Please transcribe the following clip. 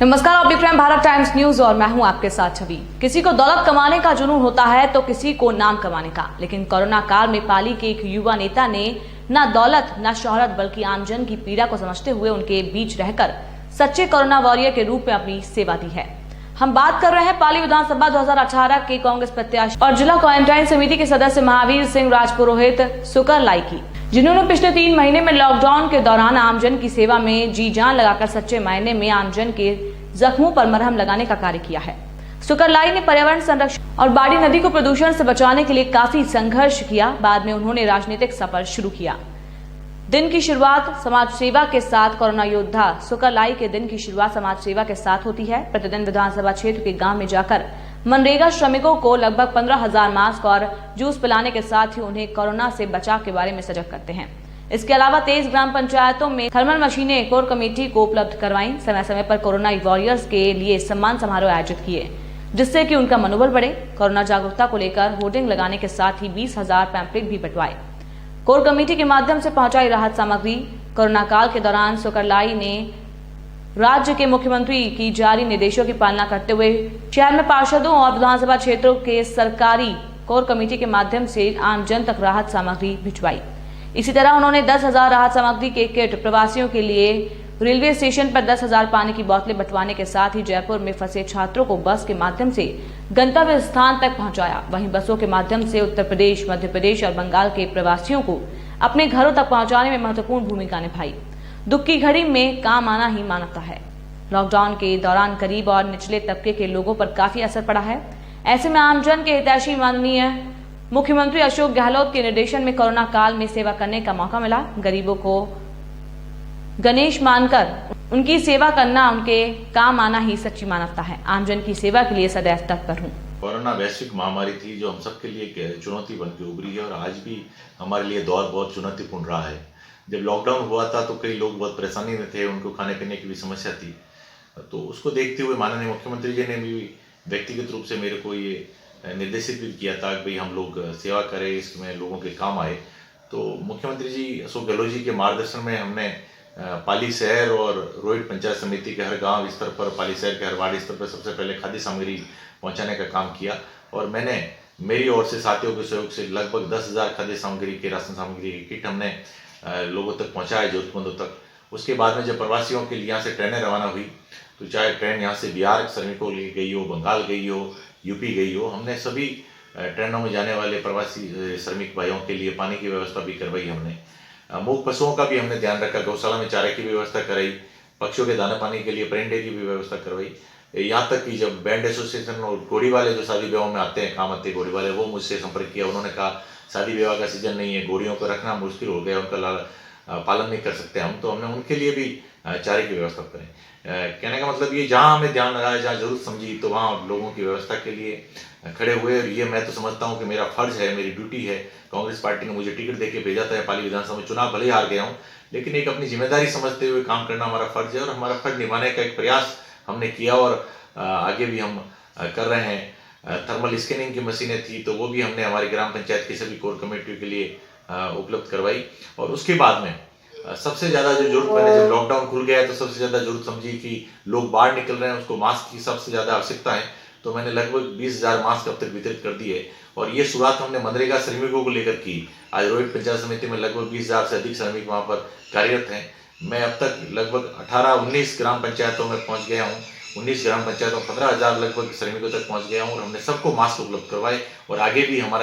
नमस्कार, आप देख रहे हैं भारत टाइम्स न्यूज और मैं हूं आपके साथ छवि। किसी को दौलत कमाने का जुनून होता है तो किसी को नाम कमाने का, लेकिन कोरोना काल में पाली के एक युवा नेता ने न दौलत न शोहरत बल्कि आमजन की पीड़ा को समझते हुए उनके बीच रहकर सच्चे कोरोना वॉरियर के रूप में अपनी सेवा दी है। हम बात कर रहे हैं पाली विधानसभा 2018 के कांग्रेस प्रत्याशी और जिला क्वारंटाइन समिति के सदस्य महावीर सिंह राजपुरोहित सुकरलाई की, जिन्होंने पिछले 3 महीने में लॉकडाउन के दौरान आमजन की सेवा में जी जान लगाकर सच्चे मायने में आमजन के जख्मों पर मरहम लगाने का कार्य किया है। सुकरलाई ने पर्यावरण संरक्षण और बाड़ी नदी को प्रदूषण से बचाने के लिए काफी संघर्ष किया। बाद में उन्होंने राजनीतिक सफर शुरू किया। दिन की शुरुआत समाज सेवा के साथ कोरोना योद्धा सुकरलाई के दिन की शुरुआत समाज सेवा के साथ होती है। प्रतिदिन विधानसभा क्षेत्र के गांव में जाकर मनरेगा श्रमिकों को लगभग 15,000 मास्क और जूस पिलाने के साथ ही उन्हें कोरोना से बचाव के बारे में सजग करते हैं। इसके अलावा 23 ग्राम पंचायतों में थर्मल मशीनें कोर कमेटी को उपलब्ध करवाई। समय समय पर कोरोना वॉरियर्स के लिए सम्मान समारोह आयोजित किए, जिससे कि उनका मनोबल बढ़े। कोरोना जागरूकता को लेकर होर्डिंग लगाने के साथ ही 20,000 पैम्पलेट भी बंटवाए। कोर कमेटी के माध्यम से पहुंचाई राहत सामग्री। कोरोना काल के दौरान सुकरलाई ने राज्य के मुख्यमंत्री की जारी निर्देशों की पालना करते हुए शहर में पार्षदों और विधानसभा क्षेत्रों के सरकारी कोर कमेटी के माध्यम से आमजन तक राहत सामग्री भिजवाई। इसी तरह उन्होंने 10,000 राहत सामग्री के किट प्रवासियों के लिए, रेलवे स्टेशन पर 10,000 पानी की बोतलें बंटवाने के साथ ही जयपुर में फंसे छात्रों को बस के माध्यम से गंतव्य स्थान तक पहुंचाया। वहीं बसों के माध्यम से उत्तर प्रदेश, मध्य प्रदेश और बंगाल के प्रवासियों को अपने घरों तक पहुंचाने में महत्वपूर्ण भूमिका निभाई। दुख की घड़ी में काम आना ही मानवता है। लॉकडाउन के दौरान गरीब और निचले तबके के लोगों पर काफी असर पड़ा है। ऐसे में आमजन के हितैषी माननीय मुख्यमंत्री अशोक गहलोत के निर्देशन में कोरोना काल में सेवा करने का मौका मिला। गरीबों को गणेश मानकर उनकी सेवा करना, उनके काम आना ही सच्ची मानवता है। आमजन की सेवा के लिए सदैव तत्पर हूँ। कोरोना वैश्विक महामारी थी जो हम सबके लिए एक चुनौती बन के उभरी है और आज भी हमारे लिए दौर बहुत चुनौतीपूर्ण रहा है। जब लॉकडाउन हुआ था तो कई लोग बहुत परेशानी में थे, उनको खाने पीने की भी समस्या थी। तो उसको देखते हुए माननीय मुख्यमंत्री जी ने भी व्यक्तिगत रूप से मेरे को ये निर्देशित भी किया था कि भाई हम लोग सेवा करें, इसमें लोगों के काम आए। तो मुख्यमंत्री जी अशोक गहलोत जी के मार्गदर्शन में हमने पाली शहर और रोहित पंचायत समिति के हर गांव स्तर पर, पाली शहर के हर वार्ड स्तर पर सबसे पहले खाद्य सामग्री पहुंचाने का काम किया और मैंने मेरी ओर से साथियों के सहयोग से लगभग 10,000 खाद्य सामग्री के राशन सामग्री की किट हमने लोगों तक पहुँचाया, जरूरतमंदों तक। उसके बाद में जब प्रवासियों के लिए यहाँ से ट्रेनें रवाना हुई, तो चाहे ट्रेन यहाँ से बिहार श्रमिकों ले गई हो, बंगाल गई हो, यूपी गई हो, हमने सभी ट्रेनों में जाने वाले प्रवासी श्रमिक भाइयों के लिए पानी की व्यवस्था भी करवाई। हमने मूक पशुओं का भी हमने ध्यान रखा, गौशाला में चारे की व्यवस्था कराई, पक्षियों के दाना पानी के लिए परिंडे की भी व्यवस्था करवाई। यहाँ तक कि जब बैंड एसोसिएशन और घोड़ी वाले जो शादी विवाह में आते हैं, काम आते घोड़ी वाले, वो मुझसे संपर्क किया। उन्होंने कहा शादी विवाह का सीजन नहीं है, घोड़ियों को रखना मुश्किल हो गया, उनका पालन नहीं कर सकते हम, तो हमने उनके लिए भी चारे की व्यवस्था करें। कहने का मतलब ये, जहाँ हमें ध्यान लगाया, जहाँ जरूरत समझी, तो वहाँ लोगों की व्यवस्था के लिए खड़े हुए। और ये मैं तो समझता हूँ कि मेरा फर्ज है, मेरी ड्यूटी है। कांग्रेस पार्टी ने मुझे टिकट देके भेजा था, पाली विधानसभा में चुनाव भले हार गया हूँ, लेकिन एक अपनी जिम्मेदारी समझते हुए काम करना हमारा फर्ज है और हमारा फर्ज निभाने का एक प्रयास हमने किया और आगे भी हम कर रहे हैं। थर्मल स्कैनिंग की मशीनें थी तो वो भी हमने हमारी ग्राम पंचायत की सभी कोर कमेटियों के लिए उपलब्ध करवाई। और उसके बाद में सबसे ज़्यादा जो जरूरत, मैंने जब लॉकडाउन खुल गया तो सबसे ज़्यादा जरूरत समझी कि लोग बाहर निकल रहे हैं, उसको मास्क की सबसे ज़्यादा आवश्यकता है। तो मैंने लगभग 20,000 मास्क अब तक वितरित कर दिए और ये शुरुआत हमने मनरेगा श्रमिकों को लेकर की। आज रोहित पंचायत समिति में लगभग 20,000 से अधिक श्रमिक वहाँ पर कार्यरत हैं। मैं अब तक लगभग 18-19 ग्राम पंचायतों में पहुँच गया हूँ। 19 ग्राम पंचायतों 15,000 लगभग श्रमिकों तक पहुँच गया हूँ और हमने सबको मास्क उपलब्ध करवाए और आगे भी हमारा